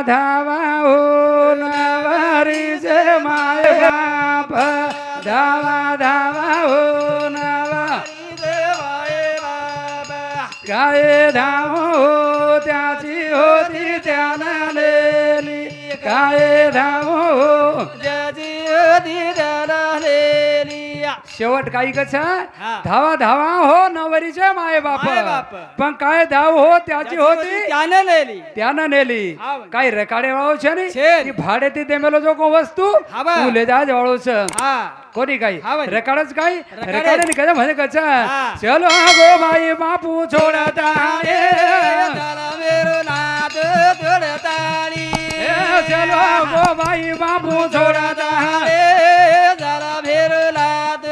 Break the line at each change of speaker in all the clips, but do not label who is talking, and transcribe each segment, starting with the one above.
धावा हो नवारी से माय बाप धावा धावा हो नवारी से माय बाप गाये धावो हो त्याची होती त्यानं नेली गाये धावो हो त्याची होती त्यानं नेली शेवट काही कसं धावा धावा हो नवरीचे माय बाप पण काय धाव हो त्याची होती त्यानं नेली काही रेकाडे वाळो છે ને ઈ ભાડેથી દેમેલો જો કો વસ્તુ તું લે જા વાળો છે કોની કાઈ રેકાડ જ કાઈ રેકાડે ની કદમ હે કચા ચલો ગો ભાઈ બાપુ છોડતા રે ચાલા મેરો નાદ છોડતાની ચલો ગો ભાઈ બાપુ છોડતા રે ચાલા મેરો નાદ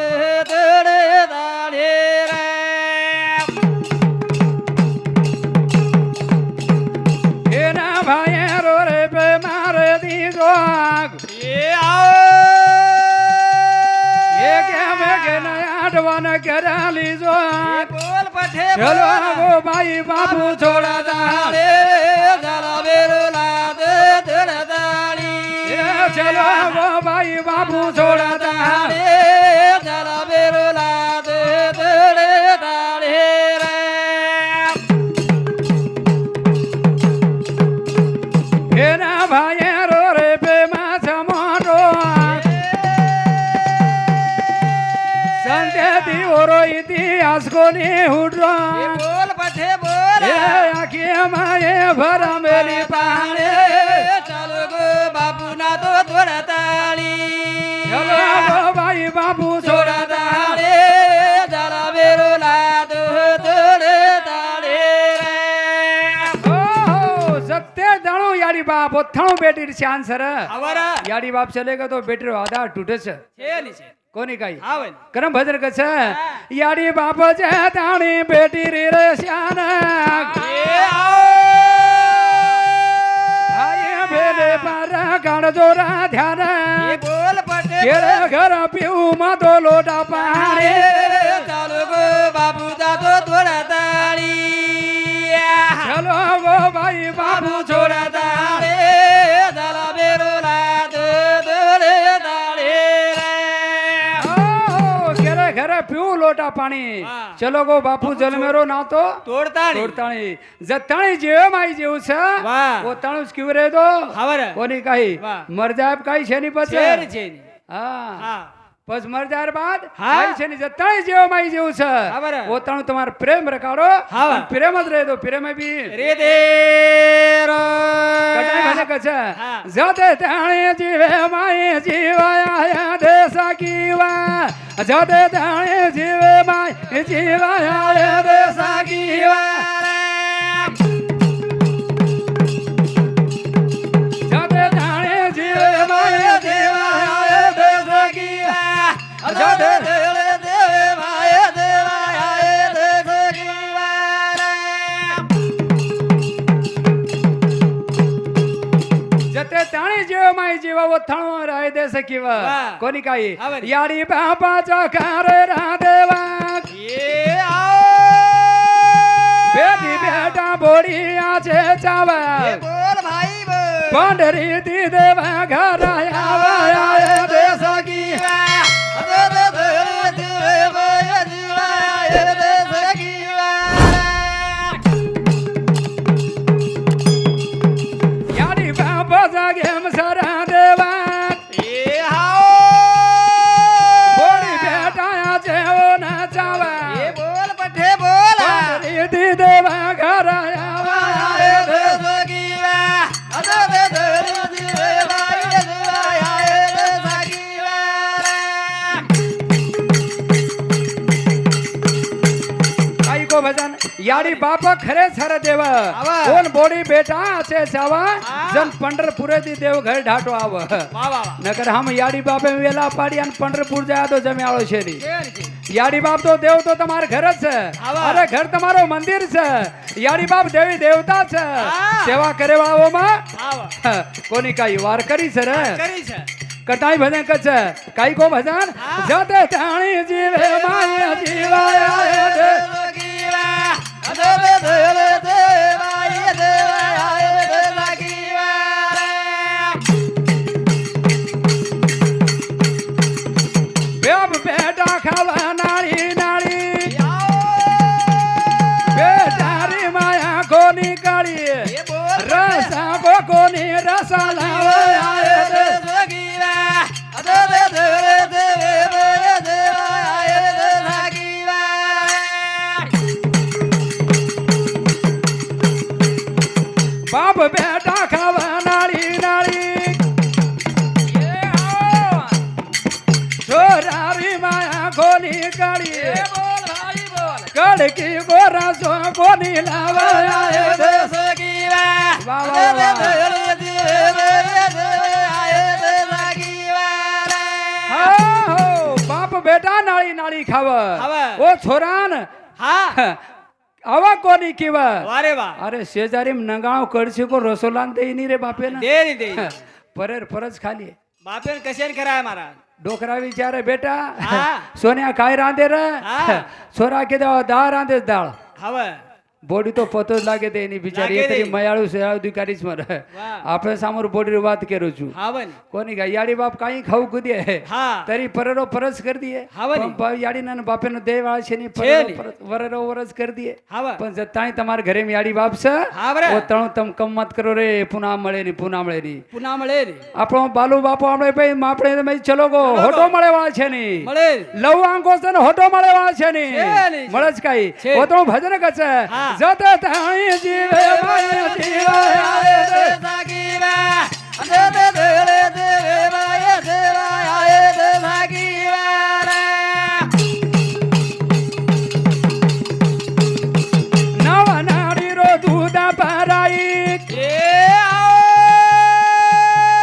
कराली जो बोल पठे चलो गो भाई बाबू छोड़ा दाड़े जरा बेरो लाद तेरा दाड़ी चलो गो भाई बाबू छोड़ा दाड़े जरा बेरो लाद तेरे दाड़े रे ना भाई रो रे पे मा समोरो ओरो इतिहास कोनी हुड्रो बोल पठे बोल आखी माये भरा मेरी पाणे चलो गो बाबू ना तो थोड़ा ताली चलो गो भाई बाबू छोड़ा ताले जरा बेरो लाद थोड़े ताले ओ सत्य जानो याडी बाप ओथणो बेटी शान सर याडी बाप चलेगा तो बेटी आधा टूटे छे नी कोनी काई करम भजन कस याडी बाप जे ताणी बेटी रे रे श्यान आये भेले पर गाण जोरा ध्यान बोल पटे केरे घर पीऊ मा तो लोटा पाणी चालो गो बाबू दा तो थोड़ा ताड़ी चलो गो भाई बाबू छोड़ा ताड़ी चला बेरो लाद तोड़े ताड़ी घर पीऊ लोटा पाणी चलो गो बापू जलमेरो ना तो तोड़ताणी जताणी जेव माई जेव छ वो ताणुस क्यों रे दो कोनी काही मर जाय काही छेनी पछे हां बस मर जाय बाद काही छेनी जताणी जेव माई जेव छ वो ताणु तुम्हार प्रेम रकाडो प्रेम ज रे दो प्रेम भी रे दे रो कटाई भने कछ जते ताणी जीवे माई जीवाया देसा कीवा जते ताणे जीवे माय जीवाया देसा कीवा जते ताणे जीवे माय जीवाया देसा कीवा जते देवे देवे माय देवाया देसा कीवा जते ताणे जीवे माय जीवा वो थाणो राय देसा कीवा कोनी काही याडी बापाचा कारे रादेवा ये आओ बेटी बेटा बोडी आचे चावा बोल भाई बोल पंडरी दी देवा घर आवा आए देसा की याडी बापाचा गेम सरा देवा देवा घर आवा भजन याडी बापा खरे सर देव कोण बोडी बेटा से सावा जन पंढरपुरे दी देव घर ढाटो आव नकर हम याडी बापे वेला पाड़ी अन पंढरपुर जाया तो जम्याळो छेरी याडी बाप तो देव तो तमार घर छ अरे घर तमारो मंदिर छ याडी बाप देवी देवता छ सेवा करे वाळो मा कोनी काई वार करी सर कटाई भजन कछ काई को भजन जते ताणी जीवे माया जीवाया दे कीवा अदे दे देवाया देवाया दे कीवा कोणी रसा लावाय दे
सगीवा अदे दे दे दे देवा आये दे सगीवा
बाप बेटा खावा नाळी नाळी छोरारी माया कोणी काळी
बोल भाई बोल
कड़की गोरा सो कोणी लावाय दे
सगीवा
वाह, वाह,
अदे
वाह।
दे दे आये दे सगीवा
हो बाप बेटा नाळी नाळी खाव
खाव.
ओ छोरान
हा
आवा कोणी किंवा
वारे वा
अरे शेजारी नगाव कडशी को रसोलान दे नी रे बापे ना
दे रे दे
परेर परच खाली
बापेन कशाने कराय मारा
डोकरा विचारे बेटा
हा.
सोन्या काय रांधे रे
हा.
छोरा के डाळ रांधे डाळ
हव
બોડી તો પતો જ લાગે તે એની બિચારી
લાગે
એ
તે.
મયાળું છે અધિકારી જ મરે
વાહ.
આપણે સામુર બોડી વાત કરું છું
हावन
કોની ગા યાડી બાપ કાઈ ખાવું કુદે
હા
તરી પરેરો પરસ કરી દીએ
હા વળી.
પણ યાડી ના બાપે નો દેહ વાળ છે ની
છે
પરેરો
ની.
વરેરો વરસ કરી દીએ
હાવ
પણ જતાઈ તમાર ઘરે યાડી બાપ છે
હા બરે
ઓ તણું તમ કમ મત કરો રે પુના મળે ની
પુના મળે રે
આપણો બાલુ બાપો આપણે ભાઈ આપણે તમે ચલો ગો
ચલો ગો.
હોટો મળે વાળ છે ની
મળે
લવ આંકો છે ને હોટો મળે વાળ છે ની
છે ની.
મળે જ કાઈ
છે.
ઓ તો ભજન કચે
હા.
જતે તાઈ જીવે માય જીવાય
આયે દે સગીવા અદે દે દે દેવા આયે દેવા આયે દે સગીવા રે
નવ નાડી રો દૂધ પરાઈ
એ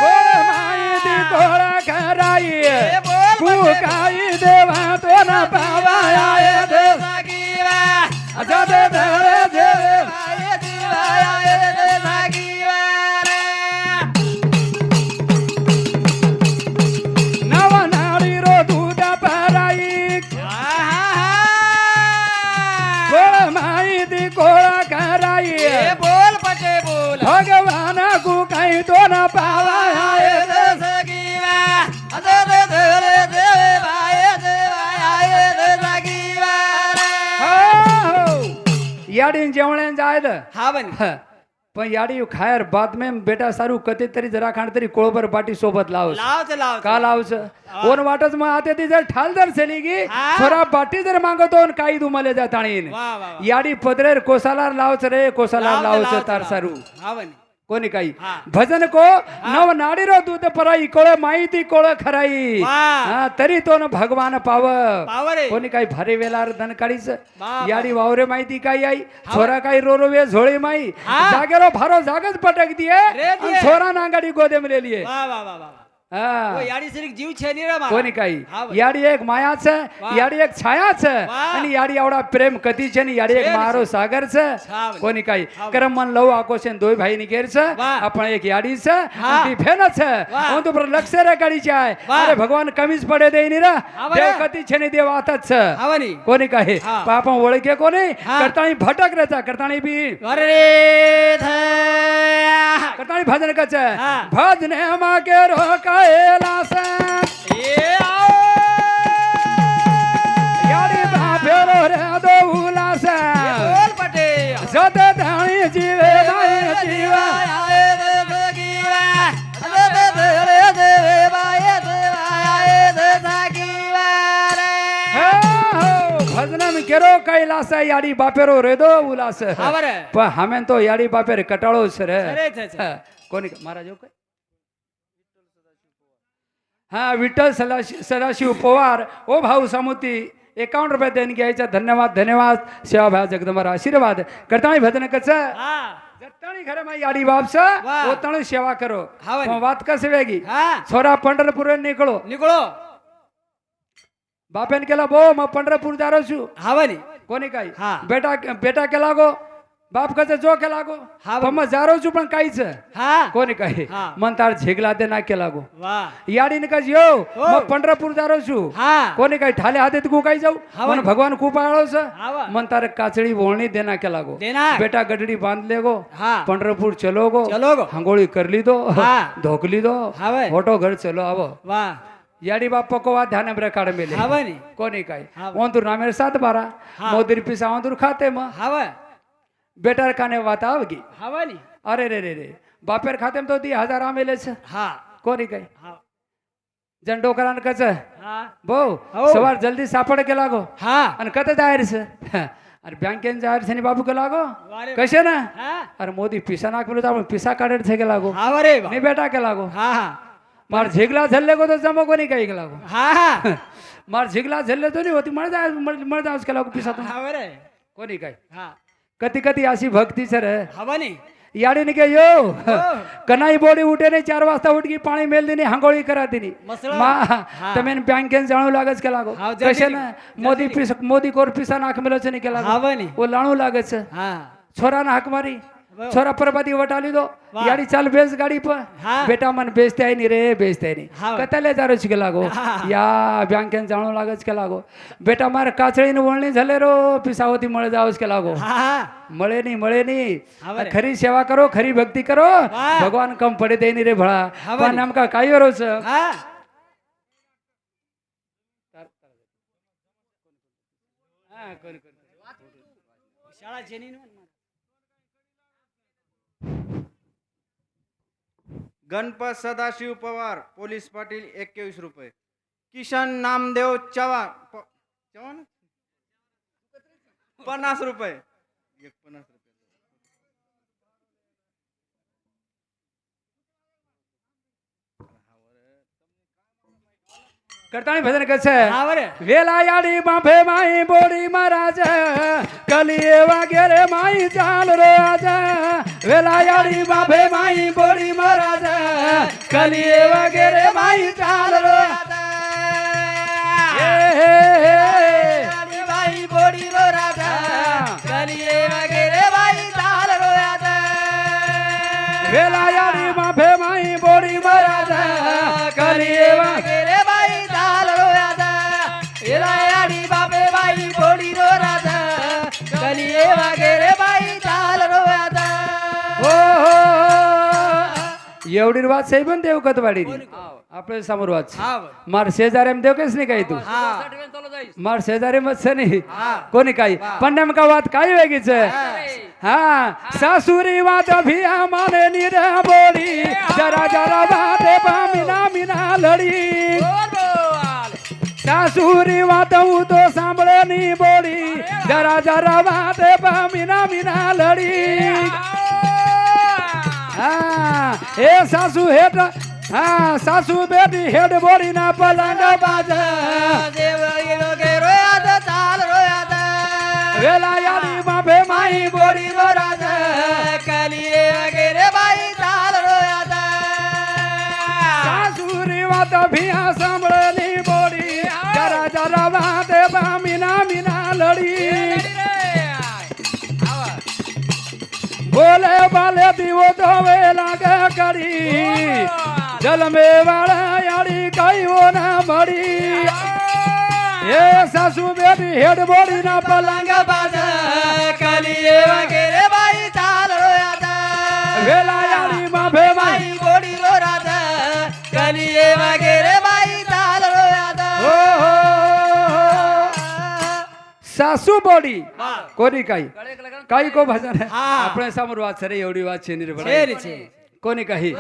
કોળ માઈ દી કોળા કરાઈ
એ બોલ
કુકાઈ દેવા તો ન પાવાય દે
સગીવા
જતે ધરે દેવે
આયે દેવા આયે દે સગીવા રે
નવ નાડી રો દૂધ પરાઈ કોળ માઈ દી કોળા કરાઈ
એ બોલ પટે બોલ
ભગવાન કુકાઈ તો ન પાવાય
આયે દે સગીવા અદે દે દે દેવા આયે દેવા આયે દે સગીવા રે
યાડી જેવણે જાય ને
હાવન
પણ યાડી ખાયર બાદ મેં બેટા સારું કતે તરી જરા ખાણ તરી કોળબર બાટી સોબત લાવ
લાવ છે
કાલ આવશે ઓન વાટસ માં આતે તી જર ઠાલદર ચલી ગઈ
હા.
થોરા બાટી જર માંગો તો કાયદુ મળે જા તાણીને
વાહ વાહ વાહ.
યાડી પદરેર કોસાલાર લાવ છે રે કોસાલાર લાવ છે તાર
લાવ.
સારું
હાવન
કોની કાઈ
હા.
ભજન કો નવ નાડી રો દૂધ પરાઈ કોળે માઈતી કોળે ખરાઈ
વાહ.
હા તરી તો ન ભગવાન પાવ
પાવરે
કોની કાઈ ભારે વેલાર ધન કાઢી છે
વાહ.
યાડી વાવરે માઈતી કાઈ આઈ છોરા કાઈ રો વે ઝોળી માઈ
હા.
જાગેરો ભારો જાગજ પટક દીએ
રે દીએ.
છોરા ના ગાડી ગોદે में ले लिए
વાહ વાહ વાહ વાહ
હા
ઓ યાડી સરીક જીવ છે ની રે મારા
કોની કાઈ
હા ભાઈ.
યાડી એક માયા છે
વાહ.
યાડી એક છાયા છે
વાહ.
અને યાડી આવડા પ્રેમ કતી છે ને યાડી એક
છે ને
મારો
છે.
સાગર છે
હા.
કોની કાઈ
હા.
કરમ મન લવ આકો છે ને દોય ભાઈ ની ઘેર છે
વાહ.
આપણે એક યાડી છે
હા.
તી ફેન છે
વાહ.
હું તો પર લક્ષે રે કાઢી જાય
વાહ.
અરે ભગવાન કમીજ પડે દે ની રે
હા,
દેવ
બરાબર.
કતી છે ને દેવ આત જ છે
હાવની
કોની કાહે
હા.
પાપા ઓળખે કોની
હા.
કરતાણી ભટક રહેતા કરતાણી બી
અરે થયા
કરતાણી ભજન કચે
હા.
ભજને માં કે રોકાયેલા છે
એ આવો
યાડી બાપેરો રે દો ઉલાસે
એ બોલ પટે
જતે ધાણી જીવે ભાઈ જીવા
આયે દે સગીવા અદે દે દે દેવા આયે દેવા આયે દે સગીવા રે
ભજન में केरो कैलास याडी बापेरो रे दो उलास
હાવરે
પણ હમે તો याडी बापेर कटाळो છે रे
અરે છે છે
કોની મારા જો કઈ हाँ विठ्ठल सदाशिव पवार ओ भाऊ सामुती 51 रुपये देणगी घ्यायचा धन्यवाद धन्यवाद सेवा भाई जगदंबार आशीर्वाद करताणी भजन कच
હા
जत्ताणी घरे में याडी बापस
वाह.
ओतणू सेवा करो
હા વળી.
પણ વાત કસે વેગી
હા
छोरा पंढरपूर निकळो
નીકળો
बापेन केला बो मैं पंढरपूर जारो छु
હાવની
कोणी काय
હા.
बेटा के लागो बाप कसे जो के लागो
હા
पण मैं जारो छु पण काहीच
હા
कोणी काय
હા.
मन तार झेगला दे ना के लागो
વાહ
याडी ने कस यो
हो.
मैं पंढरपूर जारो छु
હા
कोणी काय ठाले हाते तू काय जाऊ
हा
मन
वही.
भगवान खूप आळो छ
हावा.
मन तार काचड़ी वोळणी देना के लागो
देना
बेटा गडड़ी बांध ले गो
હા
पंढरपूर चलो गो
चलो गो
हंगोळी कर ली दो
हा.
धोक ली दो
हावे.
फोटो घर चलो आवो
વાહ
याडी बाप पकोवा ध्यान ब्रेकाड मेले
હાવની
कोणी काय
हा.
ओंतूर नामेर 7-12
हा.
मोदीर पिसा ओंतूर खाते म
હાવ
बेटार काने वात आवगी
હાવની
अरे रे रे रे बापेर खातेम तो 1000 आमेले છે
હા
કોની કઈ
હા
જંડો કરાન કચ
હા
બહુ
હઉ.
સવાર જલ્દી સાપડ કે લાગો
હા
અને કતે જાહેર છે અને બેંકેન જાહેર છે ની બાપુ કે લાગો
વારે
કશે ને
હા
અરે મોદી પીસા નાખેલું તો આપણે પીસા કાઢે છે કે લાગો
હા વરે
ની બેટા કે લાગો
હા હા
માર ઝીગલા ઝલ્લે કો તો જમો કોની કઈ કે લાગો
હા હા
માર ઝીગલા ઝલ્લે તો નહીં હોતી મળ જાય કે લાગો પીસા તો
હા વરે
કોની કઈ
હા
કતી કતી આસી ભક્તિ છે રે
હવાની
યાડી ને કે યો કનાઈ બોડી ઉઠે ને 4 વાજતા ઉઠ પાણી મેલ દીની હાંગોળી કરાતી ની
મસળા.
માં
હા.
તમે બેંક કેન જાણું લાગે છે કે લાગો
હા, જલ્દી
કશે ને મોદી કોર પીસા નાખ મેલો છે ને કે લાગો
હવાની
ઓ લાણું લાગે છે
હા
છોરાના હક મારી
વાહ.
છોરા પરબાદી વટા લીધો
વાહ.
યાડી ચાલ બેસ ગાડી પર
હા.
બેટા મને બેસતે આઈ ની રે બેસતે આઈ
હા.
ની કતલે જારો છે કે લાગો
હા.
યા બેંક કેન જાણું લાગે છે કે લાગો બેટા મારે કાચળી નું વળણી ઝલે રો પીસાઓથી મળે જાવ છે કે લાગો
હા હા
મળે નહીં
હા વરે.
ખરી સેવા કરો ખરી ભક્તિ કરો
વાહ.
ભગવાન કમ પડે દે ની રે ભળા
હા વરે.
પણ આમ કા કાયો છે
હા શાળા જેની નો
गणपत सदाशिव पवार पोलीस पाटील 21 रुपये किशन नामदेव चव्हाण चव्हाण 50 रुपये 50 रुपये
કરતાણી ભજન કહે છે
હા વરે
વેલા યાડી બાંભે માઈ બોડી મહારાજ કલીએ વાગેરે માઈ ચાલ રો આજ વેલા યાડી બાંભે માઈ બોડી મહારાજ કલીએ વાગેરે માઈ ચાલ રો હે હે હે
ભાઈ બોડી રો રાજા કલીએ વગેરે ભાઈ ચાલ રો રાજા
વેલા યાડી બાંભે માઈ બોડી મહારાજ કલીએ વાગે
વગેરે ભાઈ ચાલ રો રાજા એલાયાડી બાપે ભાઈ બોડી રો રાજા કલીએ વગેરે ભાઈ ચાલ રો રાજા
ઓહો એવડી વાત છે પણ દેવ કતવાડી આપણે સામર વાત છે
હા
માર શેજાર એમ દેવ કેસ નહીં કહી તું
હા
માર શેજારે મત છે નહીં કોની કાઈ પણ એમ કા વાત કાઈ વેગી છે હા સાસુરી વાત અભિયા માને નીર બોડી જરા જરા વાતે પામીના મીના લડી સાસુરી વાત હું તો સાંભળે ની બોડી જરા જરા વાતે પામીના મીના લડી હા એ સાસુ હેઠ હા સાસુ બેટી હેડ બોડી ના પલંગ બાજા
દેવળી વગેરે રાજા ચાલ રો રાજા
વેલા યાદી બાપે માઈ બોડી રો
રાજા કલીએ વગેરે ભાઈ ચાલ રો રાજા
સાસુરી વાત અભિયા સાંભળેલી બોડી જરા જરા વાતે મીના મીના લડી બોલે બાલે દીવો તો વે લાગે કરી જલમે વાળા યાડી કઈઓ ના મળી એ સાસુ બેટી હેડ બોડી ના પલંગ બાજા
કલીએ વગેરે ભાઈ ચાલ રો રાજા
વેલા યાડી બાપે માઈ
ભાઈ બોડી રો રાજા કલીએ વગેરે ભાઈ ચાલ રો રાજા
ઓહો સાસુ બોડી
વાહ.
કોની કાઈ કાઈ કો ભજન
હા.
આપણે સામર વાત છે રે એવડી વાત છે ની રે
છે રે છે
કોની કહી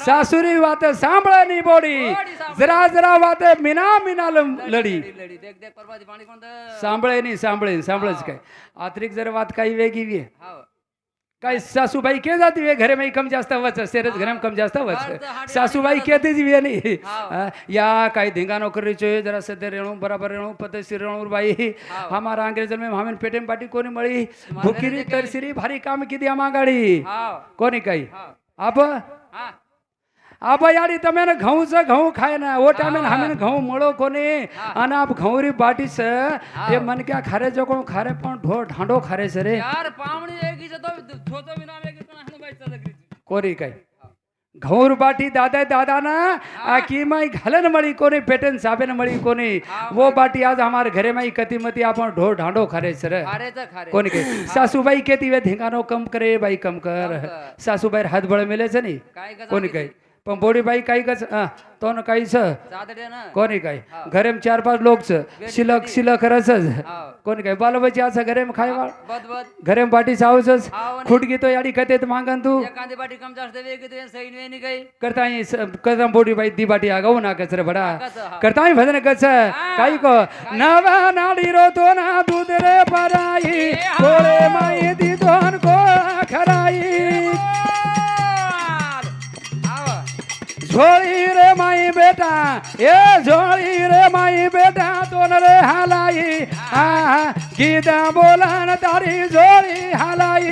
સાસુરી વાતે સાંભળે ની બોડી જરા જરા વાતે મીના મીના લડી સાંભળે નહીં સાંભળે જ કઈ આત્રિક જરા વાત કઈ વેગી વે કઈ સાસુભાઈ કે જાતી વે ઘરે में कम जास्त वच सेरज घरे में कम जास्त वच सासूबाई कहती जी वे नहीं या कई धिंगानो कर रही चाहिए जरा से रेणु बराबर रेणु पते सिर रेणु भाई हमारा अंग्रेजन में हमें पेटे में पाटी कोनी मળી ભૂખીરી તરસીરી ભારી કામ કીધી આમાં ગાડી કોની કઈ આપ યાડી તમે ને ઘઉં છે ઘઉં ખાય ને ઓ ટાઈમે હમે ઘઉં મળો કોને અને આપ ઘઉંરી બાટી છે એ મન ક્યાં ખારે જો કોણ ખારે પણ ઢો ઢાંડો ખારે છે રે
यार पावणी एकी जतो छोतो बिना में कितना हनु बाई चलक
કોરી કઈ ઘઉં બાટી દાદા ના આ કી માં ઘલન મળી કોને પેટન સાબે ને મળી કોને वो बाटी आज हमारे घरे में कति मती आपन ढो ढांडो खारे सर
खारे त खारे
कोनी के सासूबाई कहती वे धिंगानो कम करे भाई कम कर सासूबाई हाथ बड़े मिले છે ની
काय गजा
કોની કઈ पण बोडीबाई काही कच तो न काही छ
चादड्या ना
कोणी काय घरेम 4-5 लोक छ शिलक शिलक रसच
हाव.
कोणी काय बालबच्चे असं घरेम खाय वाळ
बद बद
घरेम पाठी सावसच
हाव आणि-
खुटगी तो याडी कतेत मागन तू
एखादी बाटी कम जास्त वेग ते सैन वेनी काही
करता बोडीबाई दी बाटी आगाऊ ना कचरे बडा
कच, हा.
करता भजन कच काही को नवा नाडी रो तो ना दूध रे पराई कोळे माई दी दोन को खराई झोळी रे माई बेटा ए झोळी रे माई बेटा दोन रे हालाई गीता बोलान तारी झोळी हालाई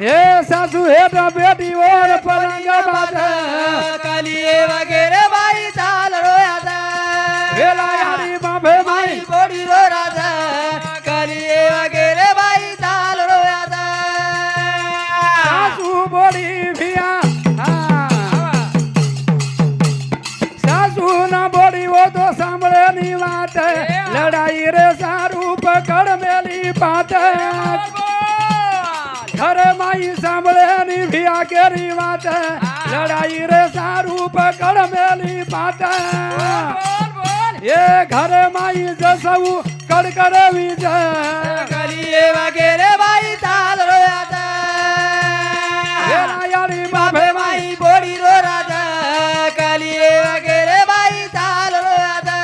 हे सासू हेटा बेटी और पलंग बाज
कलिये वगैरे बाई चाल रोयाचा
वेला यारी बाबे
बाई
माई
बोडी रो राजा कलिये वगैरे बाई चाल रोयाचा
सासू बोली भिया सासू ना बोली वो तो सांभळे नी वात लड़ाई रे सारू पकड़ मेली बात घर माई सांभळे नी भिया केरी वात लड़ाई रे सारू पकड़ मेली बात ये घर माई जसऊ कड़कड़ विज
कलिये वगैरे बाई चाल रोयाचा
वेला यारी बाबे माई
बाई बोडी रो राजा कलिये वगैरे बाई चाल रोयाचा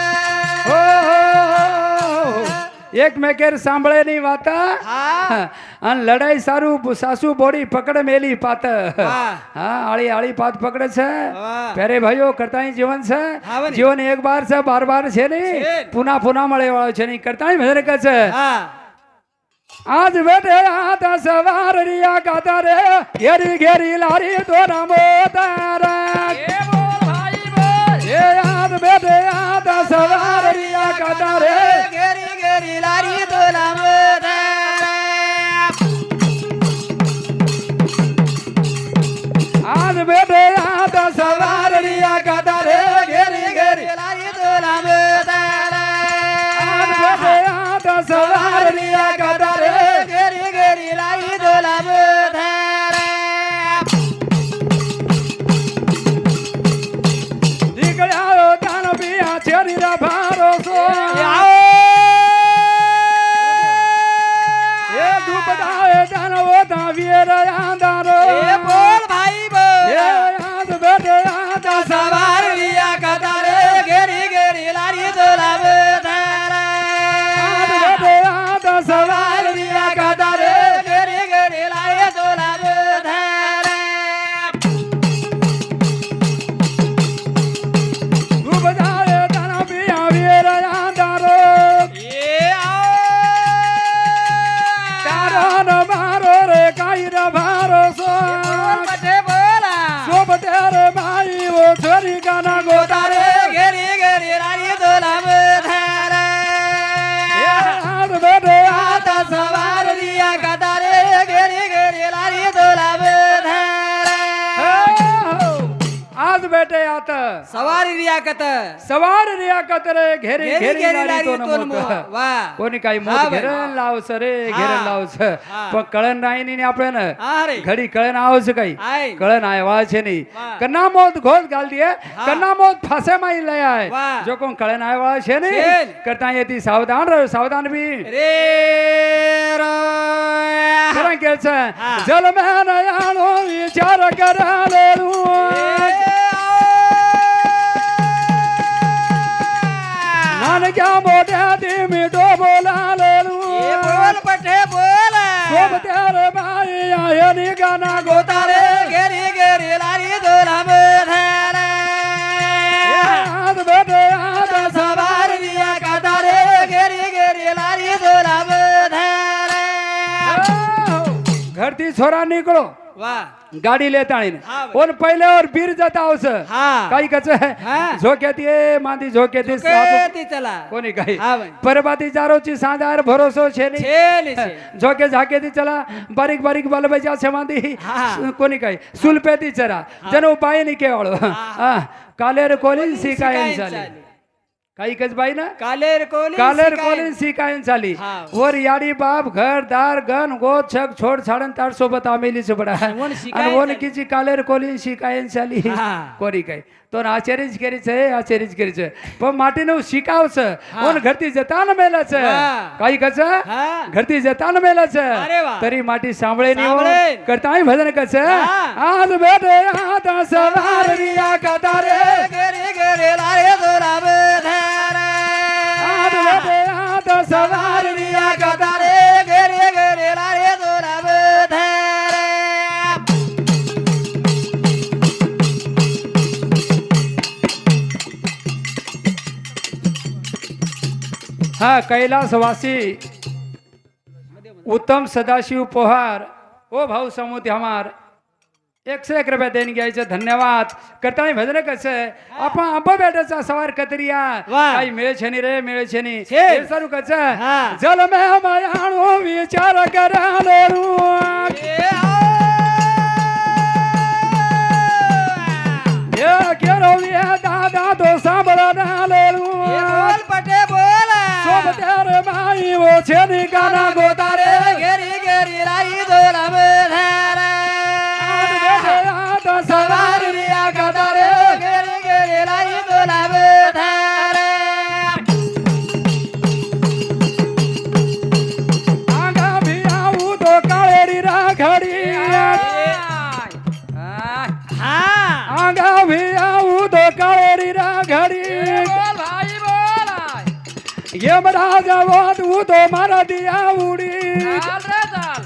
एकमेकेर सांभळे नी वात
हा
आणि लढाई सारू सासू बोडी पकड़ मेली पात
वाह.
हाँ आड़ी आड़ी पात पकड़े छे
वाह.
प्यारे भाइयों करताई जीवन छे
हाँ बनी.
जीवन एक बार छे बार बार छे नहीं
छे.
पुनः पुनः मळे वाळो छे नहीं करताई भजन के छे
हा
आज बैठे आता सवार रिया गाता रे घेरी घेरी लारी तो मोतारा
ए बोल भाई बोल
ये आज बैठे आता सवार रिया गाता रे
गेरी गेरी लारी तोला मोदा
आज बैठे आता सवार रिया गाता रे घेरी घेरी
लारी तोला मोदा
आज बैठे आता सवार रिया गाता रे
गेरी गेरी लारी तोला मोदा
निकळ्यायो दान बिया छेरीरा भारोसो ये दुपदाए दान होता वीर आंदारो
ए बोल भाई
ये
बोल
आज बैठे आता
सवार लिया कतारे गेरी गेरी लारी तोला मोदा
आज बैठे आता सवार
लिया कतारे गेरी गेरी लारी तोला मोदा
दुपदाए दान बिया वीर आंदारो तारो न मारो रे काईर भारोसो सोबते रे भाई वो छोरी गाना गोतारे आज बैठे आता आज बैठे आता
सवारी रियाकत
सवार रियाकत रे घेरी
घेरी
घेरी
घेरी
लारी तो
लारी
नमक
तो वाह
कोणी काही
हा
मोत
बाई.
घेरण लावस रे
हा.
घेरण लावस
हा.
पण कळण नाही नी આપણે ને
अरे
ઘડી કળન આવશે કઈ
આય.
કળન આવ્યા છે નહીં
વાહ.
કન્ના મોત ઘોત ગાલ દીએ કન્ના મોત ફાસે માં લઈ આય
વાહ.
જો કોણ કળન આવ્યા છે નહીં
છે.
કરતા એથી સાવધાન રહ્યો સાવધાન બી
रे रो
કારણ કે છે
હા.
જલ મે નયાણો વિચાર કરાલેલું નાનક્યા મોઢે થી મીઠો બોલાલેલું
ये बोल पठे बोल
સોબતે રે ભાઈ આયની ગાના
गोतारे गेरी गेरी लारी दोला मोधारे
आज बैठे आता
सवार रिया कतारे गेरी गेरी लारी दोला मोधारे
घर थी छोरा निकलो
वाह
गाडी लेता आईन
हाँ भाई.
और पहिले और बीर जाता आवस
हाँ.
काही कच
हाँ.
झोक्याती मांदी झोक्याती
केती चला
कोणी काही
हाँ भाई.
परबाती जारोची सांदार भरोसो छे नाही
छेली छे
झोके झाकेती चला बारीक बारीक बलबजा छे मांदी
हाँ.
कोणी काही सुलपेती चरा जनो पाय नि केवाळो कालेर कोली सिकायन चाली काही कच बाई ना
कालेर कोली
कालेर
शिकायन.
कोलिन शिकायन चाली
हा.
वर याडी बाप घर दार गन गोत छक छोड छाडन तार सोबत आमेली सोबडा
वन शिकायन
आणि वन
चाली.
किची कालेर कोलिन शिकायन चाली
हा.
कोरी काय तो आचेरीच करीच आहे आचेरीच करीच पण माटीनं शिकावच कोण घरती जतान मेलाच
हा.
काही कच
हा.
घरती जतान मेलाच
अरे वा.
तरी माटी सांभळे
सांभळेन.
करताय भजन कच
हा.
आज बेटे आता सवार रिया कतारे
गेरे गेरे लारे दोराब धारे.
आज बेटे आता सवार रिया कतारे
रे गेरे गेरे लारे दोराब धारे.
हा कैलासवासी उत्तम सदाशिव पोहार ओ भाऊ समूह हमार 101 रुपये देण घ्यायचं धन्यवाद करताना भजन कसं आपण आंबा बेटाचा सवार कतरिया
वा.
काही मिळे छनी रे मिळे छनी
छे.
हे सारू कसं
हा.
जल मे मायाणो विचार कराले केरो दादा तो सांभळा
बोल पटे बोल
सोबत्यार माई वो छेनी गाना गोतारे
गेरी गेरी लाई दोराब धारे.
आता सवार रिया कतारे
गेरी गेरी लाई दोराब धारे.
आगा भी आऊ तो काळेरी राखडी
हा.
आगा भी आऊ तो काळेरी राखडी
बोल भाई बोल
यमराजा वादू तो मारा दिया उडी
चाल रे चाल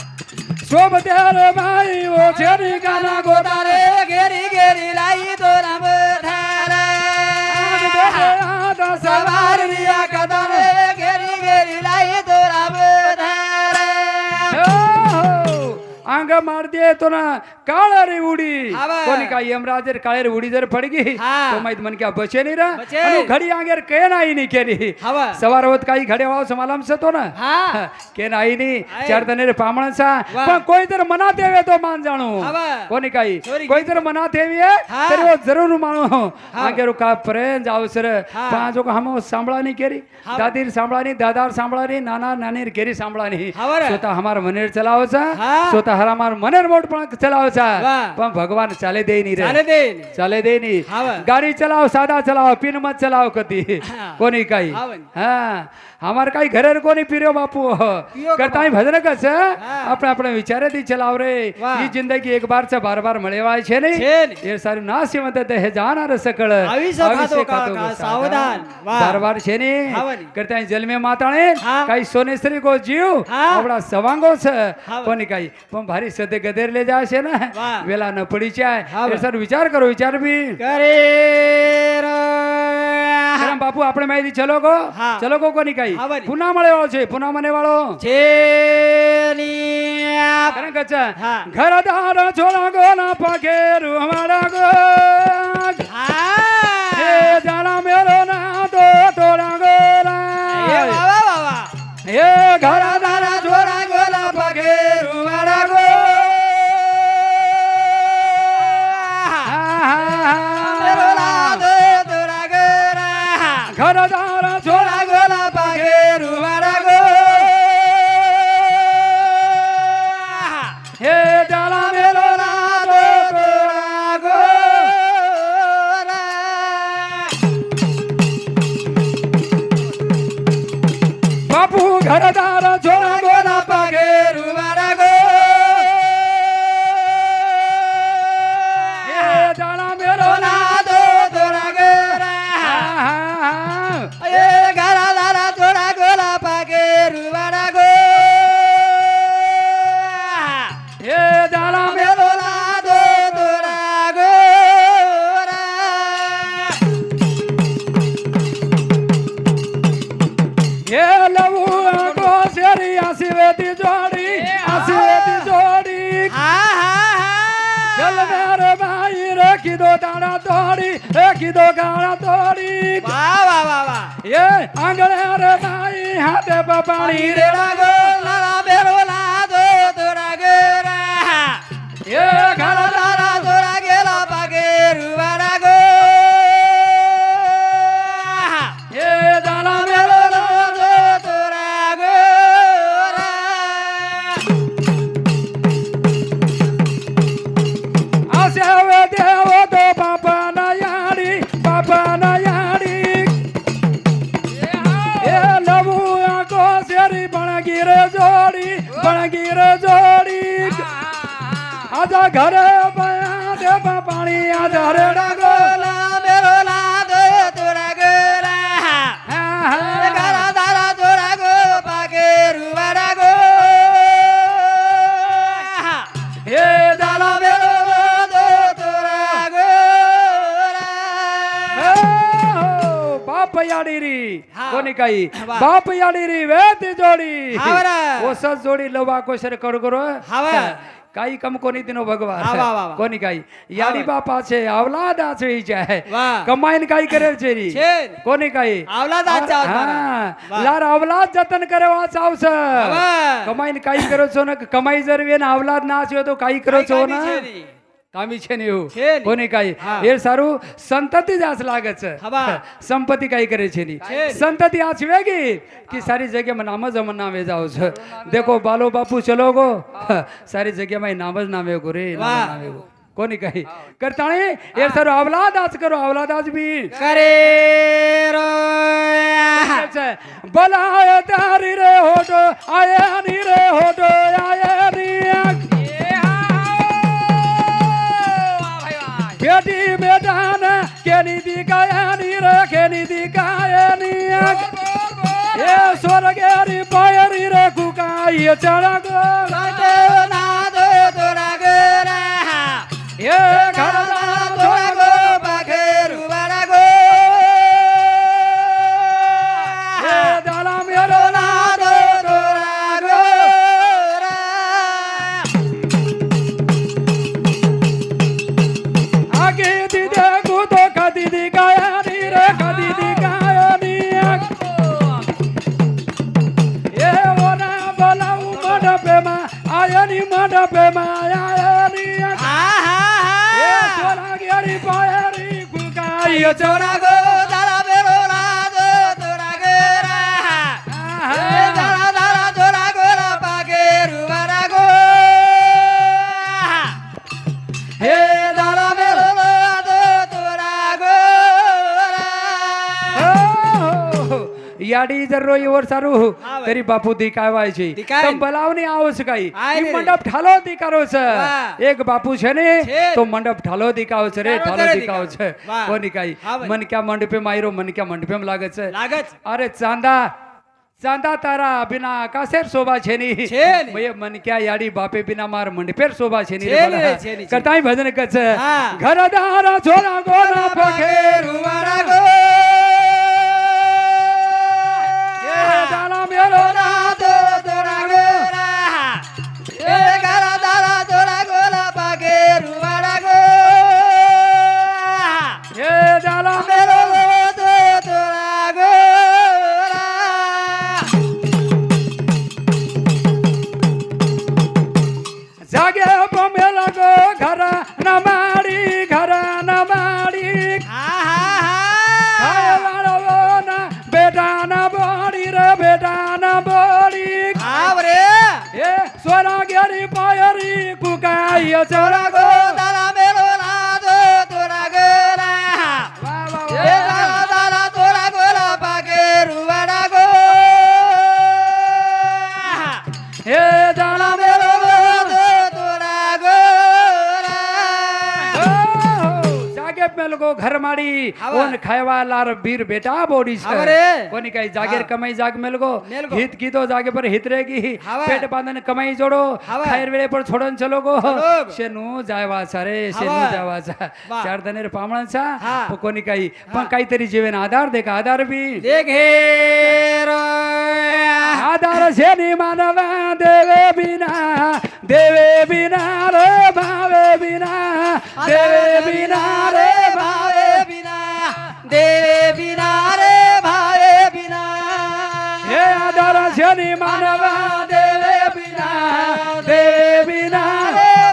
सोबत्यार माई वो छेनी गाना गोतारे
गेरी गेरी लाई दोराब धारे.
आता सवार रिया कतारे
गेरी गेरी लाई दोराब धारे.
अंग मार दे तो ना काळरी उडी
आवा.
कोणी काय यमराजर काळेर उडी जर पडगी
हा.
तो माहित मन क्या बचे नहीं रा
बचे.
आणि घडी आगेर के नाही नी केली
हवा.
सवार होत काही घडे वाव समालम से तो ना
हा.
के नाही नी
आहे.
चार तने पामणसा
वा.
पण कोई जर मनात येवे तो मान जाणू
हवा.
कोणी काही
चोरी
कोई जर मनात येवे
हा.
तर वो जरूर माणू
हा.
आगेर का प्रेम जाव सर
हा.
पांचो को हम सांभळानी केरी
हा.
दादीर सांभळानी दादार सांभळानी नाना नानीर केरी सांभळानी
हवा रे.
स्वतः हमार मनेर चलावचा
हा.
स्वतः हमार मनेर मोठ पण चलावचा
वा.
पण भगवान चाले दे नी
चाले
रे
देन.
चाले दे नी
हवा.
गाडी चलाव साधा चलाव पिन मत चलाव कधी
हा.
कोणी काही
हवा.
हा हमार काही घरेर कोणी पिरो बापू
पियो का
करता भजन कस
हा.
આપણે આપણે વિચારે થી ચલાવ રે
વાહ.
ઈ જિંદગી એક બાર છે બાર બાર મળેવાય છે ને
છે ને.
એ સારું ના સિમત તે હે જાનાર સકળ
આવીશે ખાતો કાકા, સાવધાન. વાહ.
બાર બાર છે ને
હાવા ની.
કરતા જલમે માતાણે
હા.
કાઈ સોનેશ્વરી કો જીવ
હા.
આપડા સવાંગો છે
હાવા.
કોની કાઈ પણ ભારી સદે ગધેર લે જાય છે ને
વાહ.
વેલા ન પડી જાય
હાવા.
એ સર વિચાર કરો વિચાર બી
કરે રે.
કરમ બાપુ આપણે માહિતી ચલો ગો
હા.
ચલો ગો કોની કાઈ
હાવા ની.
પુના મળે વાળો છે પુના મને વાળો
છેની.
કરે કચ્છા
હા.
ઘર દાર છોડા ગોના પગેરુ હમારા ગો
હા.
હે જાના મેરો ના તો તોડા ગોરા
એ વાવા વાવા.
હે ઘર દાર છોડા ગોના પગેરુ હમારા ગો
મેરો લાદો તોરા ગરા.
ઘર દાર છોડા ગોના પગેરુ હમારા ગો હે જાના મેરો ના તો તોડા ગોરા બાપુ ઘરદાર છોડા ગોના પગે રૂવારા ગો હે જાણા મેરો ના દો તોરા ગોરા
એ ગરા લારા તોરા ગોલા પાકે રૂવાડા ગો.
હે જાણા મેરો
મેરો લાદો તોરા ગોરા.
હે લવું ગો શેરી આસીવેતી જોડી આસીવેતી જોડી
હા હા હા.
ચલ મેરે ભાઈ રેખી દો દાણા તોડી રેખી દો ગાણા તોડી
વાહ વાહ વાહ વાહ.
એ આંગણે રે ભાઈ હાથે પાણી રે
રેડા ગો લારા મેરો લાદો તોરા ગોરા.
એ
ગરા લારા તોરા ગેલા પાકે રૂવાડા ગો.
એ આજા ઘરે બયા દે પાણી આજા રે ડાગો
ગોલા મેરો લાદો તોરા ગોલા ગરા દારા તોરા ગો પાકે રૂવાડા ગો
હે દાલા મેરો
લાદો તોરા ગોલા
બાપ યાડી રી
હા.
કોની કાઈ
વાહ.
બાપ યાડી રી વેતી જોડી
હાવરા.
ઓસસ જોડી લવા કોશર કડગરો
હાવા.
કાઈ કમ કોની દિનો ભગવાન
હા, વાહ, વાહ, વાહ.
કોની કાઈ યાડી બાપા છે આવલાદ આ છે ઈ છે
વાહ.
કમાઈને કાઈ કરે છે રી
છે.
કોની કાઈ
આવલાદ આ ચાવ તારા.
હા
વાહ.
લાર આવલાદ જતન કરે વા ચાવ છે
વાહ.
કમાઈને કાઈ કરો છો ને કમાઈ જરવે ને આવલાદ ના છે તો કાઈ કરો છો ને કામી છે ને
છે
એવું
ને.
કોની કાઈ
હા.
એ સારું સંતતિ જ આસ લાગે છે
હવા.
સંપત્તિ કાઈ કરે છે ની
છે ને.
સંતતિ આસ વેગી कि सारी जगह में नाम ज नाम जाओ छ देखो बालो बापू चलो गो सारी जगह में नाम ज नामे गो रे नाम
वाह.
नामे गो कोनी कही करताणी ये सर औलाद आज करो औलाद आज भी
करे रो
बलाए तारी रे होटो आया नी रे होटो आया नी बेटी बेटा ने केनी दिखाया नी रे केनी दिखाया नी ये स्वर्गेरी पायरी रे कुकाई चढ़ा गो
लादो नादो तोरा गोला
ये
गरा
घड़ा
दारा तोरा गो पाके रूवाड़ा गो
ये दाला मेरो
नादो तोरा गोला
आगे दीदे को तो कदी दिखाया नी रे कदी दिखाया नी ये ओना बलाऊ मंडपे में आया नी मंडपे में आया नी ये सोना गेरी पायरी कुकाई
तोरा गो दारा मेरो लादो तोरा गोला दारा दारा तोरा गोला पाके रूवाड़ा गो
हे
दारा मेरो लादो तोरा गोला
याडी जर रोई वर सारू
હા ભાઈ.
તરી બાપુ દીકાવાય છે
દીકાય.
તમ બલાવની આવો છે કાઈ
આય
ઈ
ને.
મંડપ ઠાલો દીકારો છે
વાહ.
એક બાપુ છે ને
છે.
તો મંડપ ઠાલો દીકાવ છે રે
ઠાલો
ઠાલો
કરે
દીકાવ છે
વાહ.
કોની કાઈ
હા ભાઈ.
મન ક્યાં મંડપે માયરો મન ક્યાં મંડપે લાગે છે
લાગત
અરે ચાંદા ચાંદા તારા બિના આકાશેર શોભા છે ની
છે ને.
ભઈ મન ક્યાં યાડી બાપે બિના માર મંડપેર શોભા છે ની
છે
રે
ને,
બોલા.
છે ને, છે.
કરતાઈ ભજન કછ
હા.
ઘરદાર છોરા ગોના પખે
રૂવાડા ગો
દાલા મેરો
નાદો તોરા ગોલા એ ગરા દારા તોરા ગોલા પાકે રૂવાડા ગો
હે દાલા
મેરો લાદો તોરા ગોલા
જાગે પમેલા ગો ઘર ન માડી ખાય વાળવો ના બેટા ના બોડી રે બેટા ના બોડી
આવરે
એ સોરા ગેરી પાયરી કુકાઈ ચરા
ગો
ગો
દારા મેરો લાદો તોરા ગોલા એ દારા દારા તોરા ગોલા પાકે રૂવાડા ગો
હે દાલા
મેરો લાદો તોરા ગોલા
જાગે મેલ ગો ઘર માડી
આવા.
ઓન ખાયવા લાર બીર બેટા બોડી છે
આવરે.
કોની કઈ જાગેર
હા.
કમાઈ જાગ મેલ ગો
મેલ ગો.
હિત કીધો જાગે પર હિત રેગી
આવા.
પેટ બાંધન કમાઈ જોડો
આવા.
ખાયર વેળે પર છોડન ચલો ગો
ચલો ગો.
શેનું જાયવા સારે શેનું
આવા.
જાવા છા
વાહ.
ચાર દનેર પામણ છા
હા.
તો કોની કઈ પણ કઈ તરી જીવન આધાર દેખ આધાર બી
દેખે રો
આધાર છે ની માનવા દેવે બિના રે ભાવે બિના દેવે બિના રે ભાવે
ભાવે બિના દેવે બિના રે ભાવે બિના
હે આધાર છે ની માનવા દેવે બિના
રે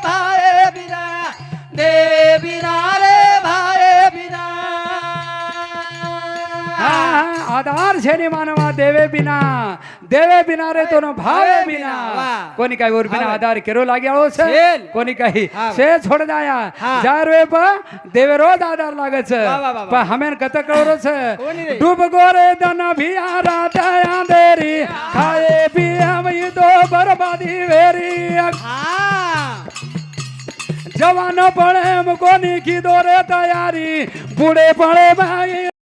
ભાવે બિના દેવે બિના રે ભાવે બિના
આધાર છે ની માનવા દેવે બિના રે તો ભાવે બિના
વાહ.
કોની કઈ ઓર બિના
હવે.
આધાર કેરો લાગ્યાળો છે
છેલ.
કોની કઈ
હા.
સે છોડ જાયા
હા.
જાર વે પ દેવે રોજ આધાર લાગે છે
વાહ, વાહ, વાહ, વાહ.
પણ હમેન કત કરો છે
કોની રે?
ડૂબ ગોરે દન ભિયા રાત અંધેરી ખાए પીએ વહી તો બરબાદી વેરી
હા
જવાનો પણ એમ કોની કીધો રે તૈયારી બુડે પડે ભાઈ